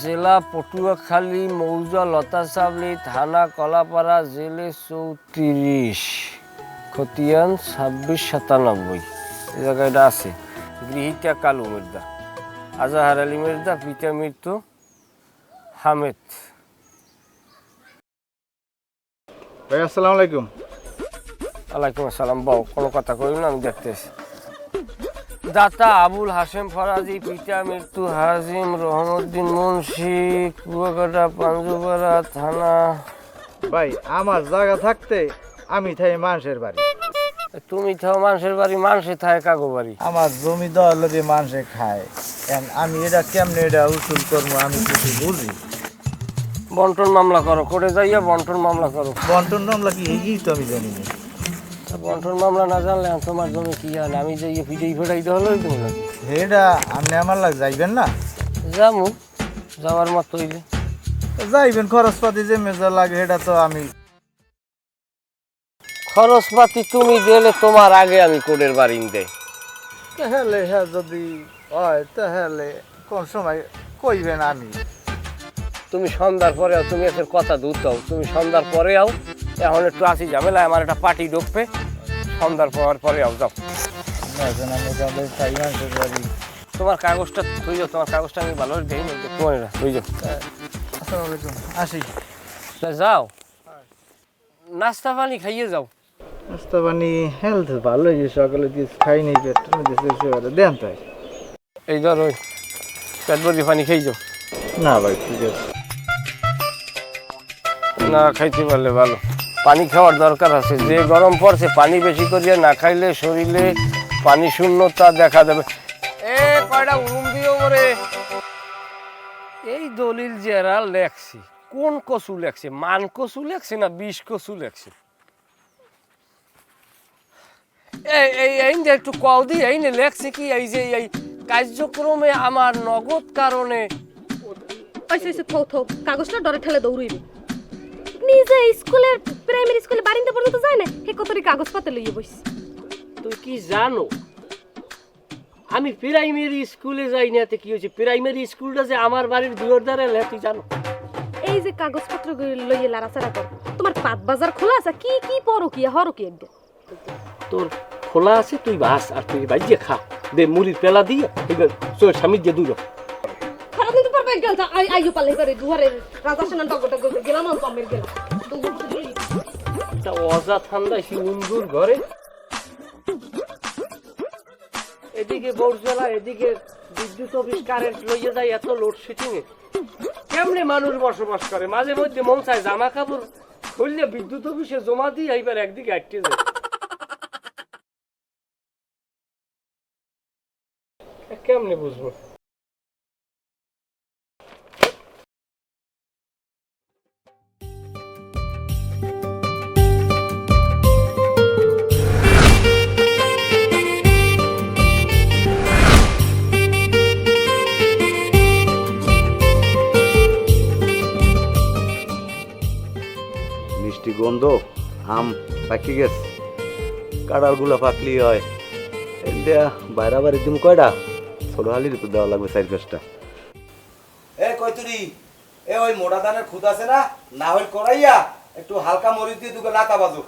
জেলা পটুয়াখালী, মৌজা লতাচাবলি, থানা কলাপাড়া, জেলে 34, খতিয়ান 2697। এই জায়গাটা আছে। গৃহীতা কালু মির্জা, আজাহার আলী মির্জা, পিতা মৃত্যু হামেদ। ভাই আসসালামু আলাইকুম। ওয়ালাইকুম আসসালাম। বাবু কোনো কথা করি না, আমি দেখতেছি। দাতা আবুল হাশেম ফরাজি, পিতা মৃত্যু হাজিম রহমউদ্দিন মুন্সি, কুয়াকাটা পাঞ্জুপাড়া থানা। ভাই আমার জায়গা থাকতে আমি থাই মানুষের বাড়ি। তুমি থাও মানুষের বাড়ি, মানুষে থাকে কাগো বাড়ি। আমার জমি দেওয়ার লোকে মানুষে খায়, আমি এটা কেমনে এটা উসুল করবো আমি কিছু বুঝি। বন্টন মামলা করো, করে যাইয়া বন্টন মামলা করো। বন্টন মামলা কি এই তো আমি জানি না। বন্টন মামলা না জানলে তোমার জমি কি জানে, আমি যাইয়া ফিটাই ফেটাই দেওয়া তুমি নাকি? এটা আপনি আমার লাগ যাইবেন না? যাবো, যাওয়ার মতো হইলে যাইবেন, খরচপাতি যে মেজর লাগে এটা তো আমি। খরচপাতি তুমি দিলে তোমার আগে আমি কোডের বাড়ি দেয়। তাহলে হ্যাঁ যদি হয় তাহলে কোন সময় কইবেন আমি। তুমি সন্ধ্যার পরে আও, তুমি এসে কথা দুটাও, তুমি সন্ধ্যার পরে আও। এখন একটু আসি ঝামেলা, আমার একটা পার্টি ঢুকবে, সন্ধ্যার পরে আও, যাও। তোমার কাগজটা থই যাও, তোমার কাগজটা আমি ভালো দেই না, তোমার থই যাও। আসসালামু আলাইকুম, আসি। যাও, নাস্তা পানি খাইয়ে যাও। নাস্তা পানি হেলথ ভালো হয়েছে, সকালে দিয়ে খাই নেই, পেট দেন তাই। এই ধর ওই পেটবরি পানি খাই যাও। না ভাই ঠিক আছে। না খাইতে পারলে ভালো, পানি খাওয়ার দরকার আছে। যে গরম পড়ছে, পানি বেশি করিয়া না খাইলে শরীরে পানি শূন্যতা দেখা দেবে। এ কয়টা উলুম দিও মরে। এই দলিল যারা লেখছি, কোন কচু লেখছে? মান কচু লেখছে না বিষ কচু লেখছে? একটু কও দি, এই লেখছে কি? এই যে এই কার্যক্রমে আমার নগদ কারণে। কাগজটা ডরে ঠেলে দৌড়ইবে। নিজে স্কুলের প্রাইমারি স্কুলে বারিন্দা পর্যন্ত যায় না, হে কতরি কাগজ পাতে লইয়ে বইস। তুই কি জানো আমি প্রাইমারি স্কুলে যাই না, কি হয়েছে? প্রাইমারি স্কুলটা যে আমার বাড়ির দুয়ার দ্বারে লে, তুই জানো? এই যে কাগজপত্র লইয়ে লাড়াচাড়া কর, তোমার পাত বাজার খোলা আছে? কি কি পরো কি হরো কি একদম তোর খোলা আছে, তুই বাস আর তুই বাজিয়ে খা দে, মুড়ির পেলা দিয়ে তোর স্বামীর যে দূর খারাপ নিতে পারবে গেল আইও পালে করে দুয়ারে রাজা সেনা টগটা গেলাম আমি পামের গেলাম তা অজা ঠান্ডা সে উন্দুর ঘরে, এদিকে বর্জলা, এদিকে বিদ্যুৎ অফিস কারেন্ট লইয়ে যায়, এত লোডশেডিং এ কেমনে মানুষ বসবাস করে? মাঝে মধ্যে মন চায় জামা কাপড় খুললে বিদ্যুৎ অফিসে জমা দিয়ে এইবার একদিকে আটকে যায়। কেমনে বুঝবো? মিষ্টি গন্ধ, আম পাকি গেছে, কাঁড়ালগুলো পাকলি হয়। দেয়া বাইরা বাড়ি দিম কয়টা, ছোট হালির তো দেওয়া লাগবে 4-5টা। এ কইতুরি, এ ওই মোটা দানের খুদ আছে না, না হইল করাইয়া একটু হালকা মরিচ দিয়ে দুটো লাতা বাজো।